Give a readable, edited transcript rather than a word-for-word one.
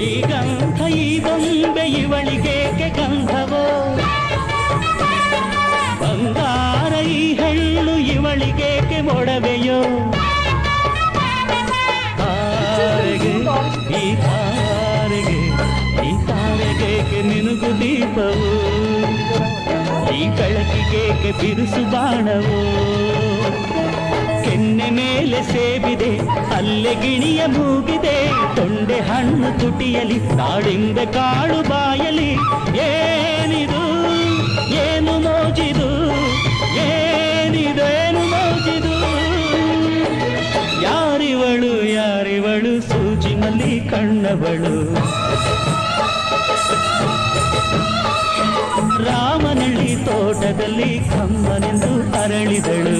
ಈ ಗಂಧ ಈ ಬೊಂಬೆ ಇವಳಿಗೇಕೆ ಗಂಧವೋ ಬಂಗಾರ ಈ ಹೆಣ್ಣು ಇವಳಿಗೇಕೆ ಮೊಡವೆಯೋ ತಾರೆಗೆ ಈ ತಾರೆಗೆ ಈ ತಾರೆಗೇಕೆ ನಿನಗು ದೀಪವು ಈ ಬೆಳಕಿಗೇಕೆ ಬಿರುಸು ಬಾಣವೋ ಕೆನ್ನೆ ಮೇಲೆ ಸೇಬಿದೆ ಅಲ್ಲೆ ಗಿಣಿಯ ಮೂಗಿದೆ ತೊಂಡೆ ಹಣ್ಣು ತುಟಿಯಲಿ ದಾಳಿಂಬೆ ಕಾಳು ಬಾಯಲಿ ಏನಿದು ಏನು ಮೋಜಿದು ಏನಿದೇನು ಮೋಜಿದು ಯಾರಿವಳು ಯಾರಿವಳು ಸೂಜಿ ಮಲ್ಲಿ ಕಣ್ಣವಳು ರಾಮನಳ್ಳಿ ತೋಟದಲ್ಲಿ ಕಮ್ಮನೆಂದು ಅರಳಿದಳು